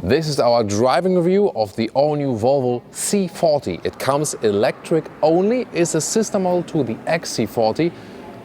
This is our driving review of the all-new Volvo C40. It comes electric only, is a sister model to the XC40.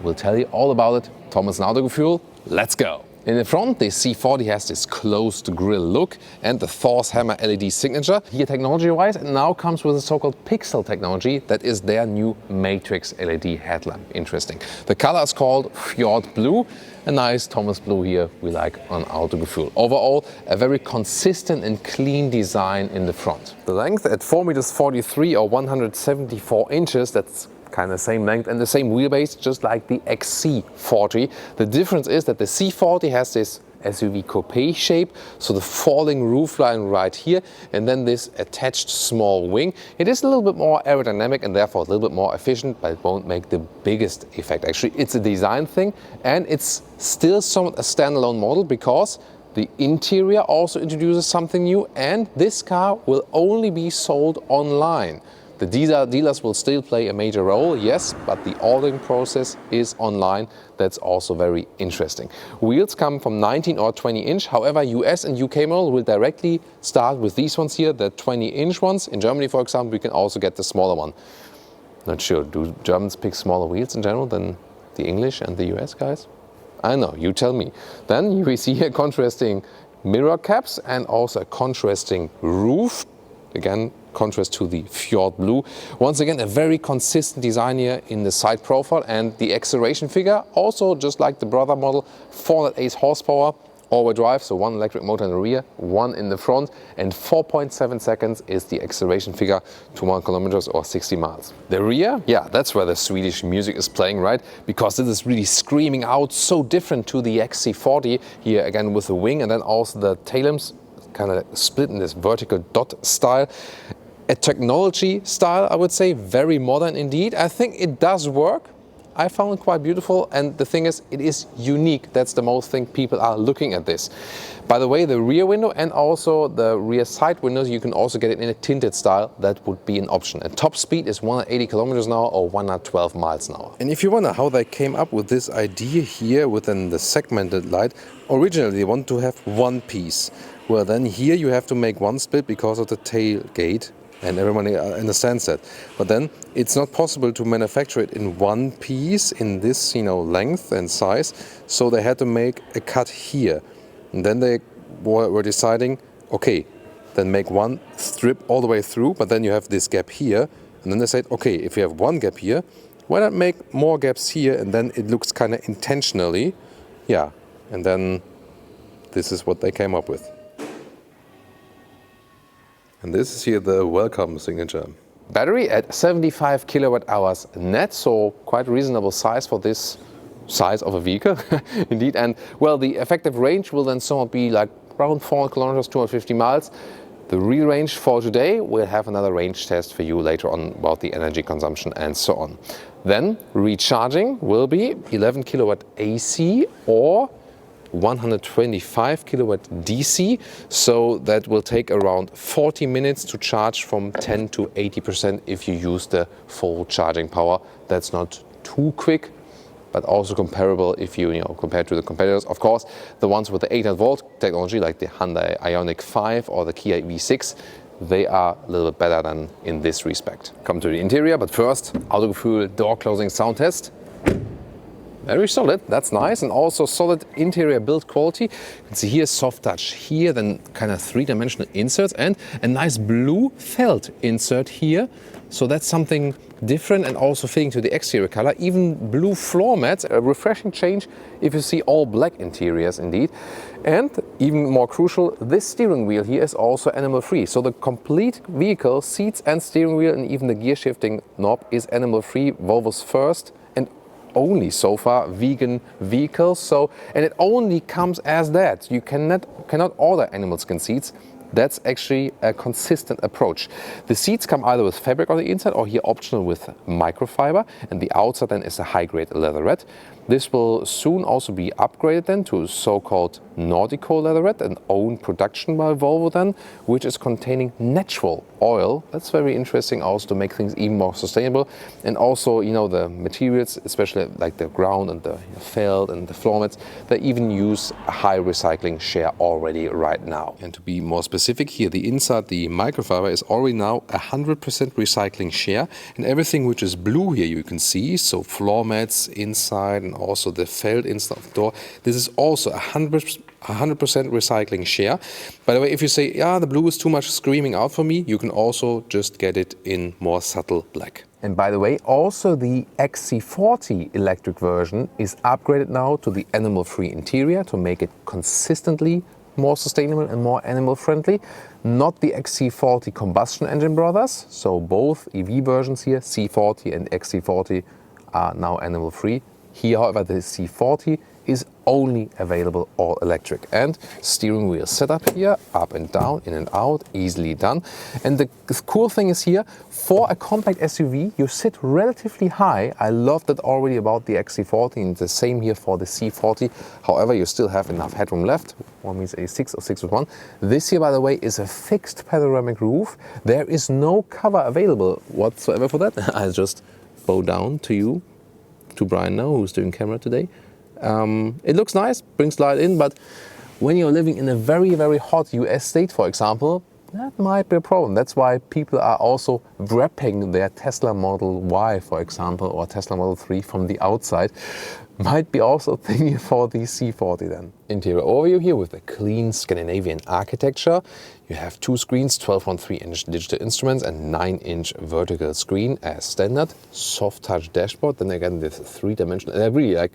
We'll tell you all about it. Thomas and Autogefuel, let's go! In the front, the C40 has this closed grille look and the Thor's Hammer LED signature. Here, technology-wise, it now comes with a so-called Pixel technology. That is their new Matrix LED headlamp. Interesting. The color is called Fjord Blue. A nice Thomas blue here we like on Autogefuel. Overall, a very consistent and clean design in the front. The length at 4.43 meters or 174 inches, that's kind of the same length and the same wheelbase, just like the XC40. The difference is that the C40 has this SUV coupe shape, so the falling roofline right here, and then this attached small wing. It is a little bit more aerodynamic and therefore a little bit more efficient, but it won't make the biggest effect. Actually, it's a design thing, and it's still somewhat a standalone model because the interior also introduces something new, and this car will only be sold online. The dealers will still play a major role, yes, but the ordering process is online. That's also very interesting. Wheels come from 19 or 20 inch. However, US and UK model will directly start with these ones here, the 20-inch ones. In Germany, for example, we can also get the smaller one. Not sure, do Germans pick smaller wheels in general than the English and the US guys? I know, you tell me. Then we see here contrasting mirror caps and also a contrasting roof. Again, contrast to the Fjord Blue. Once again, a very consistent design here in the side profile, and the acceleration figure also just like the brother model, 408 horsepower, all-wheel drive, so one electric motor in the rear, one in the front, and 4.7 seconds is the acceleration figure to 1 kilometers or 60 miles. The rear, yeah, that's where the Swedish music is playing, right? Because this is really screaming out, so different to the XC40 here again with the wing, and then also the tail lamps kind of split in this vertical dot style. A technology style, I would say, very modern indeed. I think it does work. I found it quite beautiful, and the thing is, it is unique. That's the most thing people are looking at this. By the way, the rear window and also the rear side windows, you can also get it in a tinted style. That would be an option. And top speed is 180 kilometers an hour or 112 miles an hour. And if you wonder how they came up with this idea here within the segmented light, originally they want to have one piece. Well, then here you have to make one split because of the tailgate, and everyone understands that. But then it's not possible to manufacture it in one piece in this, length and size. So they had to make a cut here. And then they were deciding, okay, then make one strip all the way through, but then you have this gap here. And then they said, okay, if you have one gap here, why not make more gaps here? And then it looks kind of intentionally. Yeah, and then this is what they came up with. And this is here the welcome signature. Battery at 75 kilowatt hours net, so quite reasonable size for this size of a vehicle, indeed. And well, the effective range will then somewhat be like around 400 kilometers, 250 miles. The real range for today, we'll have another range test for you later on about the energy consumption and so on. Then recharging will be 11 kilowatt AC or 125 kilowatt DC, so that will take around 40 minutes to charge from 10 to 80% if you use the full charging power. That's not too quick, but also comparable if you compared to the competitors. Of course, the ones with the 800 volt technology like the Hyundai Ioniq 5 or the Kia EV6, they are a little bit better than in this respect. Come to the interior, but first, Autogefuel door closing sound test. Very solid, that's nice, and also solid interior build quality. You can see here soft touch here, then kind of three-dimensional inserts and a nice blue felt insert here. So that's something different and also fitting to the exterior color. Even blue floor mats, a refreshing change if you see all black interiors indeed. And even more crucial, this steering wheel here is also animal-free. So the complete vehicle, seats and steering wheel and even the gear shifting knob is animal-free, Volvo's first and only so far vegan vehicles. So, and it only comes as that. You cannot order animal skin seats. That's actually a consistent approach. The seats come either with fabric on the inside or here optional with microfiber, and the outside then is a high-grade leatherette. This will soon also be upgraded then to so-called Nordico leatherette, an own production by Volvo then, which is containing natural oil. That's very interesting also to make things even more sustainable. And also, you know, the materials, especially like the ground and the felt and the floor mats, they even use a high recycling share already right now. And to be more specific here, the inside, the microfiber is already now 100% recycling share. And everything which is blue here you can see, so floor mats inside and also the felt inside of the door, this is also 100% recycling share. By the way, if you say, yeah, the blue is too much screaming out for me, you can also just get it in more subtle black. And by the way, also the XC40 electric version is upgraded now to the animal-free interior to make it consistently more sustainable and more animal-friendly. Not the XC40 combustion engine brothers, so both EV versions here, C40 and XC40, are now animal-free. Here, however, the C40 is only available all electric. And steering wheel setup here, up and down, in and out, easily done. And the cool thing is here, for a compact SUV, you sit relatively high. I love that already about the XC40, and the same here for the C40. However, you still have enough headroom left. One means a 6 or 6 with 1. This here, by the way, is a fixed panoramic roof. There is no cover available whatsoever for that. I'll just bow down to you, to Brian now, who's doing camera today. It looks nice, brings light in, but when you're living in a very, very hot US state, for example, that might be a problem. That's why people are also wrapping their Tesla Model Y, for example, or Tesla Model 3 from the outside. Might be also a thing for the C40 then. Interior overview here with a clean Scandinavian architecture. You have 2 screens, 12.3-inch digital instruments and 9-inch vertical screen as standard. Soft touch dashboard, then again this 3-dimensional, and I really like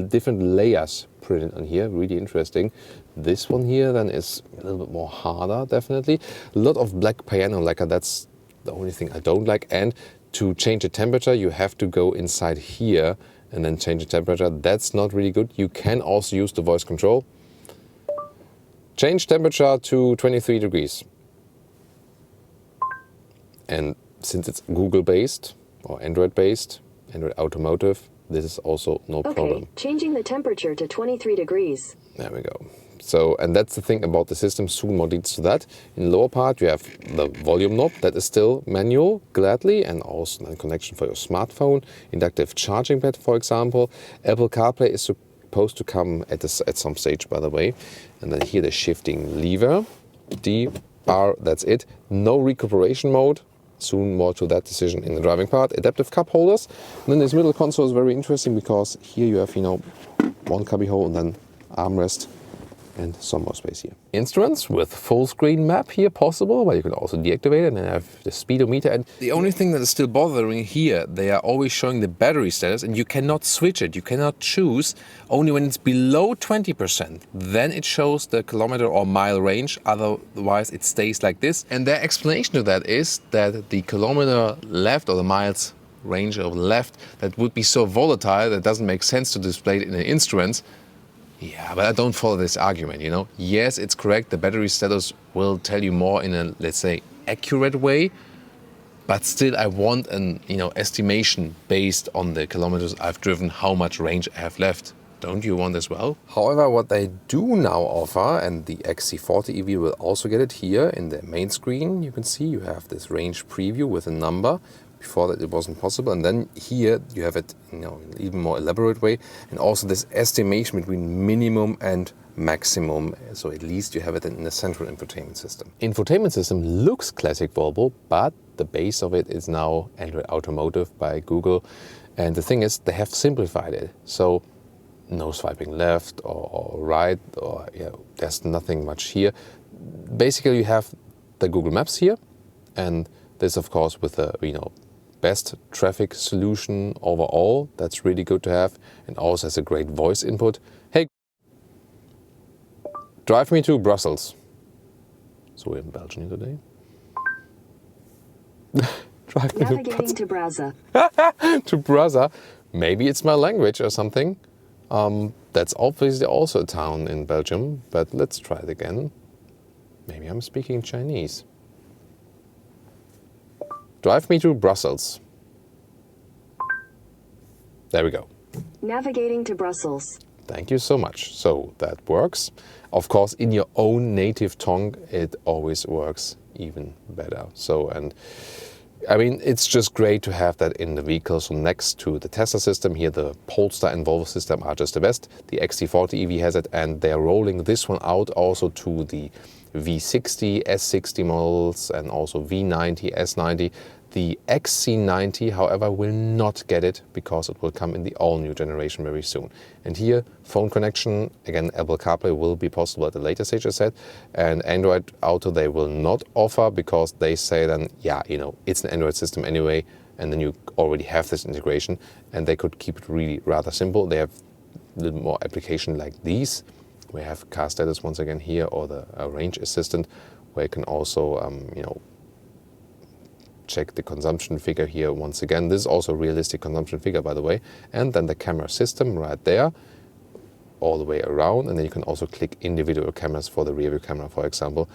different layers printed on here, really interesting. This one here then is a little bit more harder, definitely. A lot of black piano lacquer, that's the only thing I don't like. And to change the temperature, you have to go inside here and then change the temperature. That's not really good. You can also use the voice control. Change temperature to 23 degrees. And since it's Google based or Android based, Android Automotive, this is also no problem. Changing the temperature to 23 degrees. There we go. So, and that's the thing about the system, soon more details to that. In the lower part you have the volume knob, that is still manual, gladly, and also a connection for your smartphone, inductive charging pad for example. Apple CarPlay is supposed to come at some stage, by the way. And then here the shifting lever, D, bar, that's it. No recuperation mode. Soon more to that decision in the driving part. Adaptive cup holders. And then this middle console is very interesting because here you have, you know, one cubby hole and then armrest and some more space here. Instruments with full screen map here possible, but you can also deactivate it and then have the speedometer. And the only thing that is still bothering here, they are always showing the battery status and you cannot switch it. You cannot choose. Only when it's below 20%, then it shows the kilometer or mile range. Otherwise it stays like this. And their explanation to that is that the kilometer left or the miles range of left, that would be so volatile that it doesn't make sense to display it in the instruments. Yeah, but I don't follow this argument, you know. Yes, it's correct, the battery status will tell you more in a, let's say, accurate way, but still I want an, you know, estimation based on the kilometers I've driven, how much range I have left. Don't you want as well? However, what they do now offer, and the XC40 EV will also get it here in the main screen, you can see you have this range preview with a number. Before that it wasn't possible, and then here you have it, you know, in an even more elaborate way, and also this estimation between minimum and maximum, so at least you have it in the central infotainment system. Infotainment system looks classic Volvo, but the base of it is now Android Automotive by Google, and the thing is they have simplified it, so no swiping left or right, or yeah, there's nothing much here. Basically you have the Google Maps here, and this of course with the, you know, best traffic solution overall. That's really good to have, and also has a great voice input. Hey, drive me to Brussels. So we're in Belgium today. Drive me Navigating to Braza. To Braza. Maybe it's my language or something. That's obviously also a town in Belgium, but let's try it again. Maybe I'm speaking Chinese. Drive me to Brussels. There we go. Navigating to Brussels. Thank you so much. So that works. Of course, in your own native tongue, it always works even better. So, and I mean, it's just great to have that in the vehicle. So next to the Tesla system here, the Polestar and Volvo system are just the best. The XC40 EV has it, and they're rolling this one out also to the V60, S60 models, and also V90, S90. The XC90, however, will not get it because it will come in the all-new generation very soon. And here, phone connection, again, Apple CarPlay will be possible at a later stage, I said. And Android Auto they will not offer because they say then, yeah, you know, it's an Android system anyway, and then you already have this integration. And they could keep it really rather simple. They have a little more application like these. We have car status once again here, or the range assistant, where you can also, you know, check the consumption figure here once again. This is also a realistic consumption figure, by the way. And then the camera system right there, all the way around. And then you can also click individual cameras for the rear view camera, for example.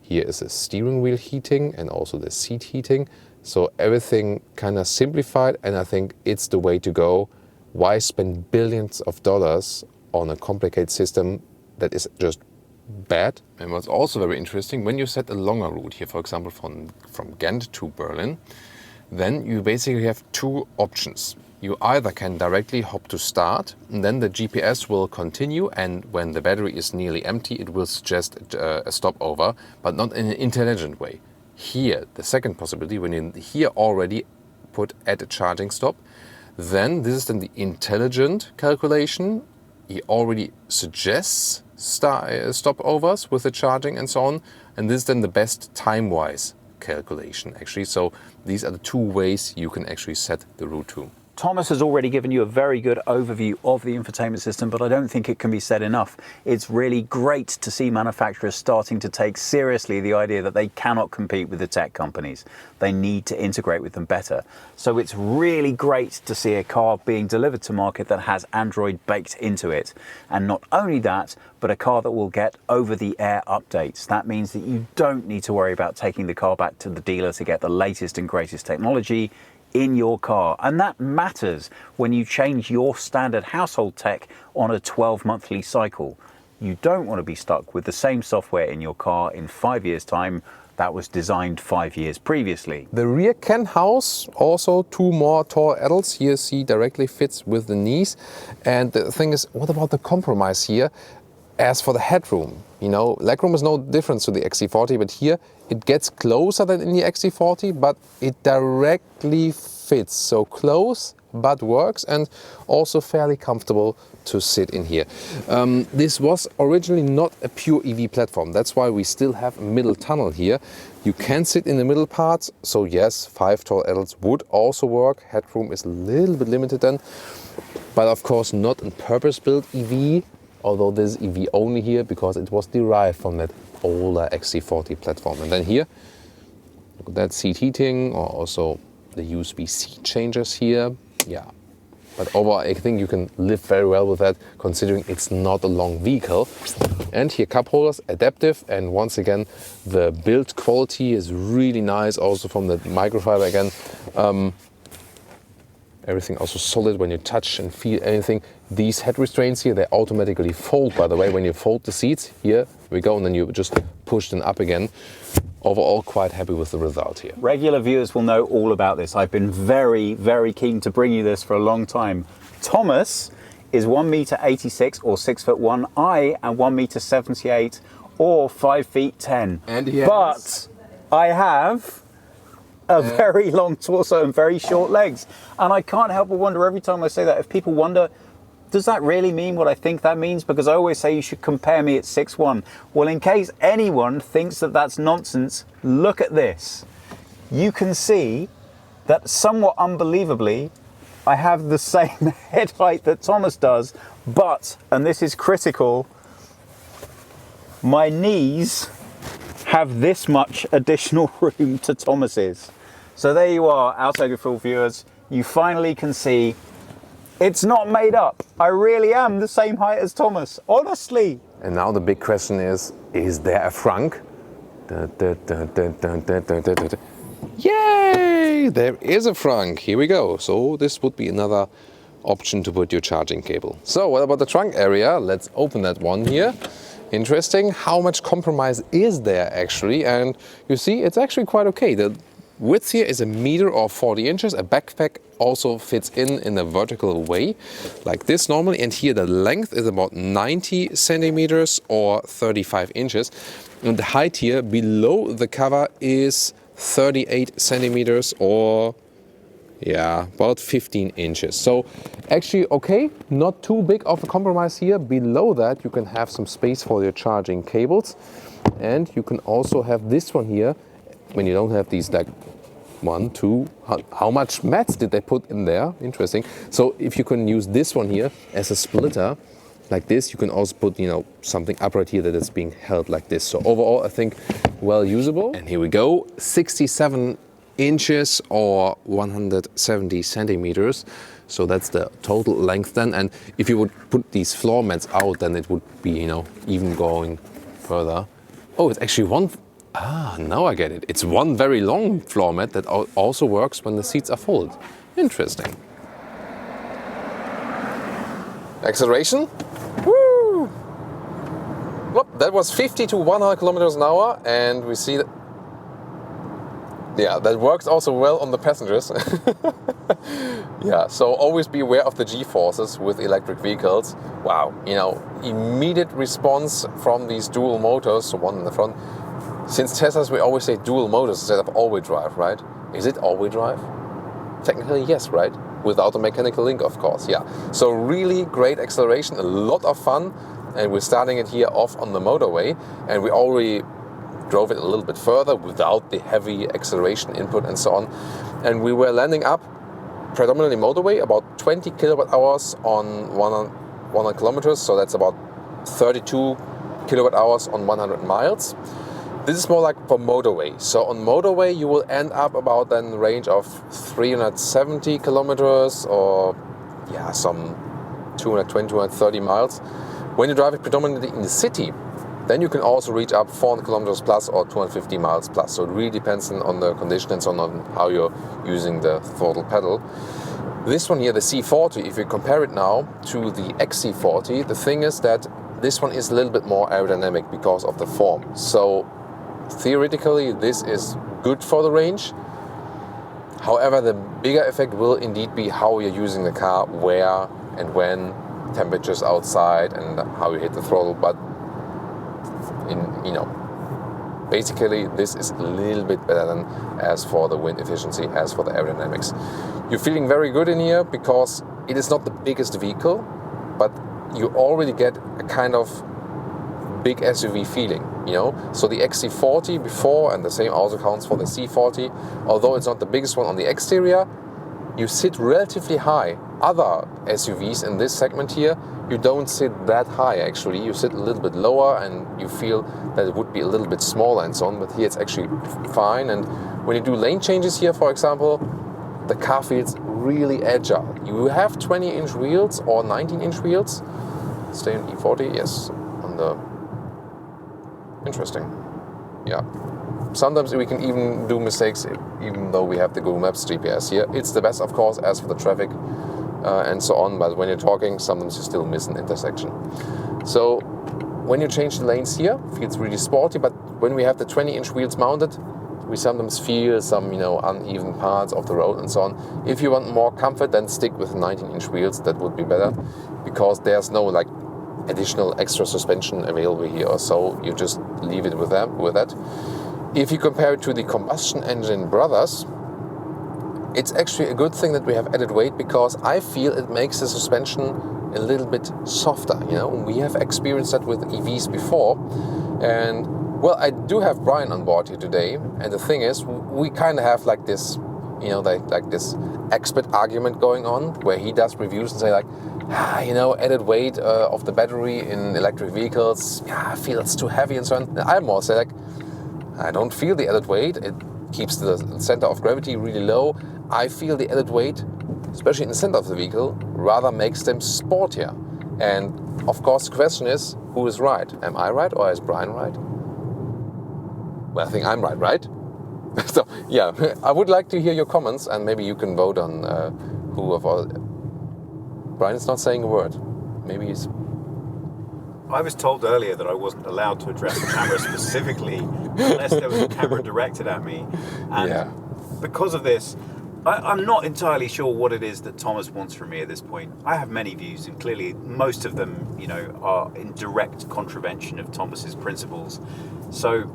Here is the steering wheel heating and also the seat heating. So everything kind of simplified, and I think it's the way to go. Why spend billions of dollars on a complicated system that is just bad? And what's also very interesting, when you set a longer route here, for example, from Ghent to Berlin, then you basically have two options. You either can directly hop to start, and then the GPS will continue, and when the battery is nearly empty, it will suggest a stopover, but not in an intelligent way. Here, the second possibility, when you here already put at a charging stop, then this is then the intelligent calculation. He already suggests stopovers with the charging and so on, and this is then the best time-wise calculation actually. So these are the two ways you can actually set the route to. Thomas has already given you a very good overview of the infotainment system, but I don't think it can be said enough. It's really great to see manufacturers starting to take seriously the idea that they cannot compete with the tech companies. They need to integrate with them better. So it's really great to see a car being delivered to market that has Android baked into it. And not only that, but a car that will get over-the-air updates. That means that you don't need to worry about taking the car back to the dealer to get the latest and greatest technology in your car. And that matters when you change your standard household tech on a 12-monthly cycle. You don't want to be stuck with the same software in your car in 5 years' time that was designed 5 years previously. The rear can house also two more tall adults. Here, see, directly fits with the knees. And the thing is, what about the compromise here? As for the headroom, you know, legroom is no different to the XC40, but here it gets closer than in the XC40, but it directly fits. So close, but works, and also fairly comfortable to sit in here. This was originally not a pure EV platform. That's why we still have a middle tunnel here. You can sit in the middle parts. So yes, 5 tall adults would also work. Headroom is a little bit limited then, but of course not a purpose-built EV. Although this is EV only here because it was derived from that older XC40 platform. And then here, look at that seat heating, or also the USB seat changers here. Yeah, but overall I think you can live very well with that, considering it's not a long vehicle. And here cup holders, adaptive, and once again the build quality is really nice, also from the microfiber again. Everything also solid when you touch and feel anything. These head restraints here, they automatically fold, by the way, when you fold the seats. Here we go, and then you just push them up again. Overall, quite happy with the result here. Regular viewers will know all about this. I've been very, very keen to bring you this for a long time. Thomas is 1m86 or 6'1". I am 1m78 or 5'10". And he but I have a very long torso and very short legs. And I can't help but wonder every time I say that, if people wonder, does that really mean what I think that means? Because I always say you should compare me at 6'1". Well, in case anyone thinks that that's nonsense, look at this. You can see that somewhat unbelievably, I have the same head height that Thomas does, but, and this is critical, my knees have this much additional room to Thomas's. So there you are, Autogefuel viewers. You finally can see it's not made up. I really am the same height as Thomas, honestly. And now the big question is there a Frank? Yay! There is a Frank. Here we go. So this would be another option to put your charging cable. So what about the trunk area? Let's open that one here. Interesting, how much compromise is there actually? And you see, it's actually quite okay. The width here is 1 meter or 40 inches. A backpack also fits in a vertical way, like this normally. And here the length is about 90 centimeters or 35 inches. And the height here below the cover is 38 centimeters or about 15 inches. So actually okay, not too big of a compromise here. Below that you can have some space for your charging cables, and you can also have this one here when you don't have these like 1, 2, how much mats did they put in there? Interesting. So if you can use this one here as a splitter like this, you can also put, something upright here that is being held like this. So overall I think well usable. And here we go, 67 inches or 170 centimeters. So that's the total length then. And if you would put these floor mats out, then it would be, even going further. Oh, it's actually one. Now I get it. It's one very long floor mat that also works when the seats are folded. Interesting. Acceleration. Woo! Well, that was 50 to 100 kilometers an hour, and we see that. Yeah, that works also well on the passengers. So always be aware of the G-forces with electric vehicles. Wow, immediate response from these dual motors, so one in the front. Since Teslas, we always say dual motors instead of all-wheel drive, right? Is it all-wheel drive? Technically, yes, right? Without a mechanical link, of course, yeah. So really great acceleration, a lot of fun. And we're starting it here off on the motorway. And we already drove it a little bit further without the heavy acceleration input and so on. And we were landing up predominantly motorway, about 20 kilowatt hours on 100 kilometers. So that's about 32 kilowatt hours on 100 miles. This is more like for motorway. So on motorway, you will end up about then the range of 370 kilometers or some 220, 230 miles. When you drive it predominantly in the city, then you can also reach up 400 kilometers plus or 250 miles plus. So it really depends on the condition and so on how you're using the throttle pedal. This one here, the C40, if you compare it now to the XC40, the thing is that this one is a little bit more aerodynamic because of the form. So theoretically, this is good for the range. However, the bigger effect will indeed be how you're using the car, where and when, temperatures outside, and how you hit the throttle. But basically, this is a little bit better than as for the wind efficiency, as for the aerodynamics. You're feeling very good in here because it is not the biggest vehicle, but you already get a kind of big SUV feeling, So the XC40 before, and the same also counts for the C40, although it's not the biggest one on the exterior, you sit relatively high. Other SUVs in this segment here, you don't sit that high actually. You sit a little bit lower and you feel that it would be a little bit smaller and so on, but here it's actually fine. And when you do lane changes here, for example, the car feels really agile. You have 20-inch wheels or 19-inch wheels. Stay on E40, yes, on the... Interesting. Yeah. Sometimes we can even do mistakes even though we have the Google Maps GPS here. It's the best, of course, as for the traffic and so on, but when you're talking, sometimes you still miss an intersection. So when you change the lanes here, it feels really sporty, but when we have the 20-inch wheels mounted, we sometimes feel some, uneven parts of the road and so on. If you want more comfort, then stick with 19-inch wheels. That would be better because there's no additional extra suspension available here or so. You just leave it with that. If you compare it to the combustion engine brothers, it's actually a good thing that we have added weight because I feel it makes the suspension a little bit softer. We have experienced that with EVs before, and well, I do have Brian on board here today, and the thing is, we kind of have this, this expert argument going on where he does reviews and say added weight of the battery in electric vehicles, I feel it's too heavy and so on. And I more say I don't feel the added weight. It keeps the center of gravity really low. I feel the added weight, especially in the center of the vehicle, rather makes them sportier. And of course the question is, who is right? Am I right or is Brian right? Well, I think I'm right? So yeah, I would like to hear your comments and maybe you can vote on who of all Brian's not saying a word. Maybe he's... I was told earlier that I wasn't allowed to address the camera specifically unless there was a camera directed at me. And because of this, I'm not entirely sure what it is that Thomas wants from me at this point. I have many views, and clearly most of them, are in direct contravention of Thomas's principles. So,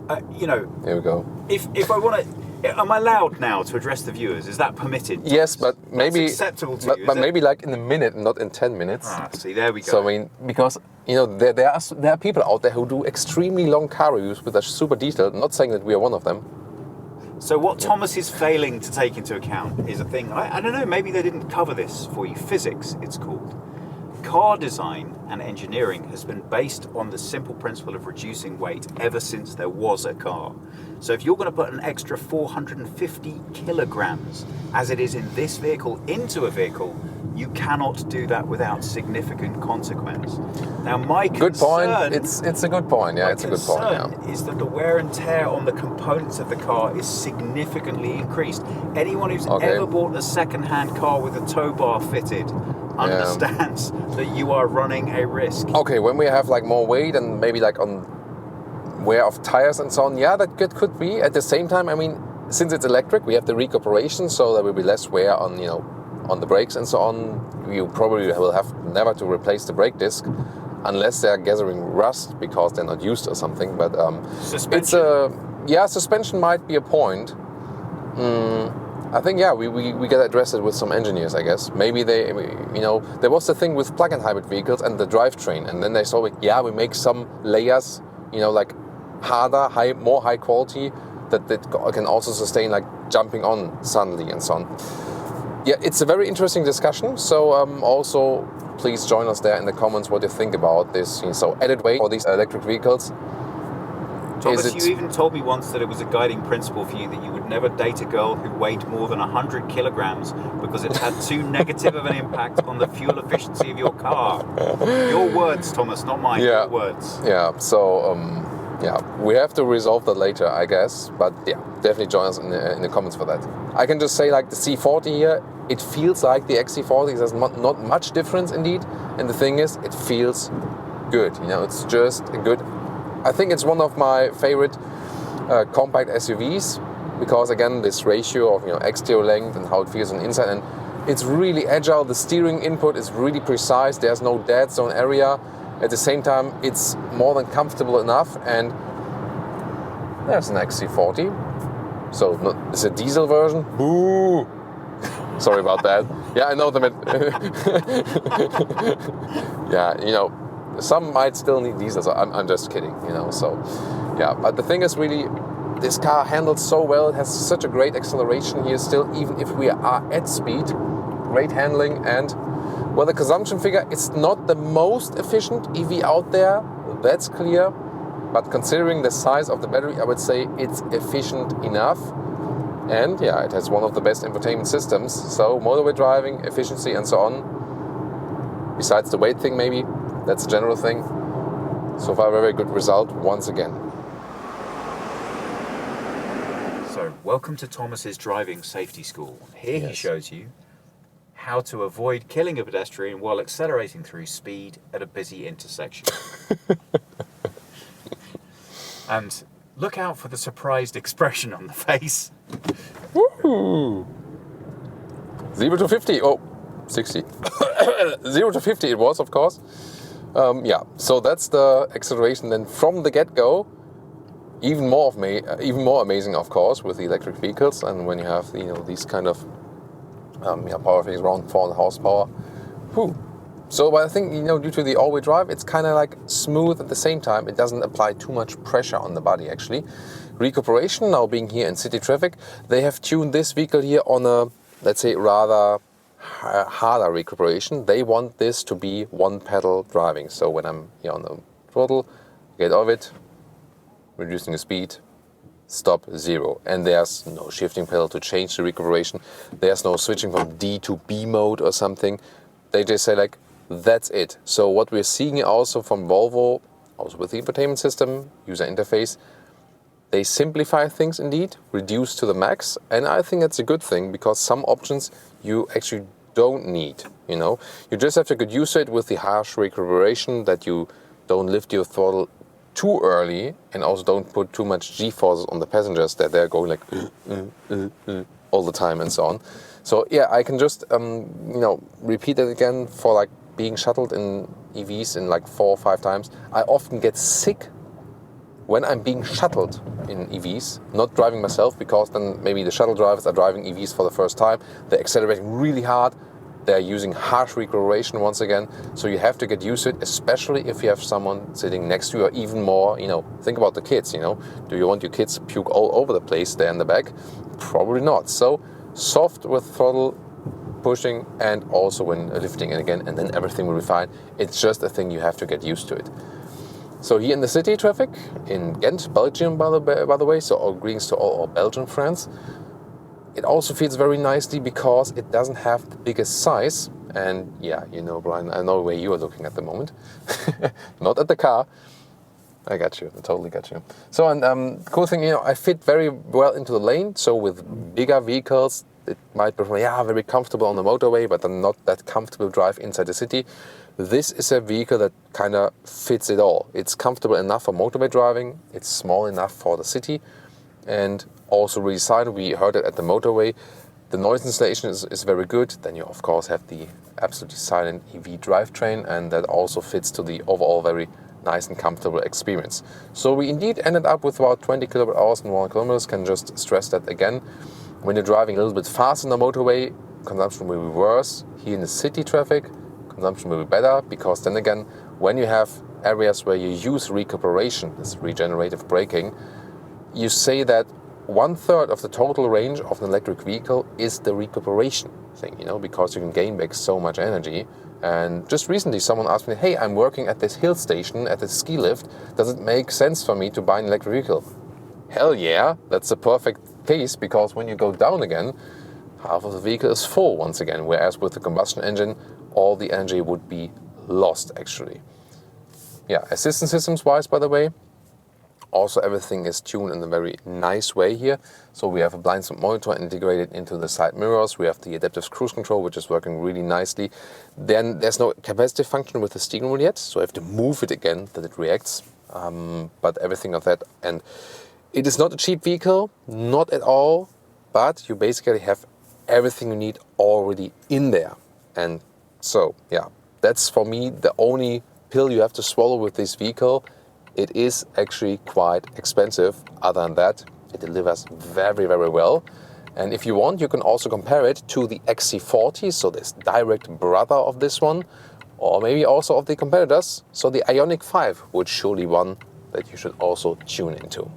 Here we go. If I want to... Am I allowed now to address the viewers? Is that permitted? Yes, but maybe... That's acceptable to you, but maybe like in a minute, not in 10 minutes. See, there we go. So, I mean, because, there are people out there who do extremely long car reviews which are super detailed. I'm not saying that we are one of them. So what Thomas is failing to take into account is a thing, I don't know, maybe they didn't cover this for you. Physics, it's called. Car design and engineering has been based on the simple principle of reducing weight ever since there was a car. So if you're going to put an extra 450 kilograms, as it is in this vehicle, into a vehicle, you cannot do that without significant consequence. Now, my concern... Good point. It's a good point. Yeah, it's a good point. My concern is that the wear and tear on the components of the car is significantly increased. Anyone who's ever bought a second-hand car with a tow bar fitted understands that you are running a risk. Okay, when we have like more weight and maybe like on wear of tires and so on, that could be. At the same time, I mean, since it's electric, we have the recuperation, so there will be less wear on, on the brakes and so on. You probably will have never to replace the brake disc unless they're gathering rust because they're not used or something. But suspension? Suspension might be a point. I think, we gotta address it with some engineers, I guess. Maybe they, there was the thing with plug-in hybrid vehicles and the drivetrain, and then they saw, we make some layers, like harder, more high quality that can also sustain like jumping on suddenly and so on. Yeah, it's a very interesting discussion. So also please join us there in the comments what you think about this. So added weight for these electric vehicles. Thomas, you even told me once that it was a guiding principle for you that you would never date a girl who weighed more than 100 kilograms because it had too negative of an impact on the fuel efficiency of your car. Your words, Thomas, not mine. Your words. Yeah, so we have to resolve that later, I guess. But definitely join us in the comments for that. I can just say, like the C40 here, it feels like the XC40. There's not much difference indeed. And the thing is, it feels good. It's just a good... I think it's one of my favorite compact SUVs because, again, this ratio of exterior length and how it feels on the inside, and it's really agile. The steering input is really precise. There's no dead zone area. At the same time, it's more than comfortable enough. And there's an XC40. So it's a diesel version. Boo! Sorry about that. Yeah, I know them. Some might still need diesel, so I'm just kidding, But the thing is really, this car handles so well. It has such a great acceleration here still, even if we are at speed. Great handling, and well, the consumption figure, it's not the most efficient EV out there, that's clear. But considering the size of the battery, I would say it's efficient enough. And it has one of the best infotainment systems. So motorway driving, efficiency and so on. Besides the weight thing maybe. That's a general thing. So far, a very good result once again. So, welcome to Thomas's driving safety school. Here he shows you how to avoid killing a pedestrian while accelerating through speed at a busy intersection. And look out for the surprised expression on the face. Woohoo! 0 to 50. Oh, 60. 0 to 50 it was, of course. So that's the acceleration. Then from the get-go, even more amazing, of course, with the electric vehicles, and when you have these kind of power figures around 400 horsepower. So I think due to the all-wheel drive, it's kind of like smooth at the same time. It doesn't apply too much pressure on the body actually. Recuperation, now being here in city traffic, they have tuned this vehicle here on a, let's say, rather harder recuperation. They want this to be one pedal driving. So when I'm here on the throttle, get off it, reducing the speed, stop, 0. And there's no shifting pedal to change the recuperation. There's no switching from D to B mode or something. They just say like, that's it. So what we're seeing also from Volvo, also with the infotainment system, user interface, they simplify things indeed, reduce to the max. And I think that's a good thing because some options you actually don't need, you know. You just have to get used to it with the harsh recuperation, that you don't lift your throttle too early and also don't put too much G-forces on the passengers that they're going like all the time and so on. So yeah, I can just repeat it again for like being shuttled in EVs in like 4 or 5 times. I often get sick when I'm being shuttled in EVs, not driving myself, because then maybe the shuttle drivers are driving EVs for the first time. They're accelerating really hard. They're using harsh recuperation once again. So you have to get used to it, especially if you have someone sitting next to you, or even more, think about the kids, Do you want your kids to puke all over the place there in the back? Probably not. So soft with throttle pushing and also when lifting it again, and then everything will be fine. It's just a thing, you have to get used to it. So here in the city traffic, in Ghent, Belgium, by the way, so all greetings to all Belgian friends. It also feels very nicely because it doesn't have the biggest size. And yeah, Brian, I know where you are looking at the moment. Not at the car. I got you, I totally got you. So, and cool thing, I fit very well into the lane. So with bigger vehicles, it might be very comfortable on the motorway, but then not that comfortable drive inside the city. This is a vehicle that kind of fits it all. It's comfortable enough for motorway driving, it's small enough for the city, and also really silent. We heard it at the motorway. The noise insulation is very good. Then you of course have the absolutely silent EV drivetrain, and that also fits to the overall very nice and comfortable experience. So we indeed ended up with about 20 kWh and 1 kilometers. Can just stress that again. When you're driving a little bit fast on the motorway, consumption will be worse. Here in the city traffic, consumption will be better, because then again, when you have areas where you use recuperation, this regenerative braking, you say that 1/3 of the total range of an electric vehicle is the recuperation thing, because you can gain back so much energy. And just recently someone asked me, hey, I'm working at this hill station, at this ski lift, does it make sense for me to buy an electric vehicle? Hell yeah, that's the perfect case, because when you go down again, half of the vehicle is full once again, whereas with the combustion engine, all the energy would be lost actually. Yeah, assistance systems wise, by the way, also everything is tuned in a very nice way here. So we have a blind spot monitor integrated into the side mirrors. We have the adaptive cruise control, which is working really nicely. Then there's no capacitive function with the steering wheel yet, so I have to move it again that it reacts. But everything of that, and it is not a cheap vehicle, not at all, but you basically have everything you need already in there. And so, yeah, that's for me the only pill you have to swallow with this vehicle. It is actually quite expensive. Other than that, it delivers very, very well. And if you want, you can also compare it to the XC40, so this direct brother of this one, or maybe also of the competitors. So the Ioniq 5 would surely one that you should also tune into.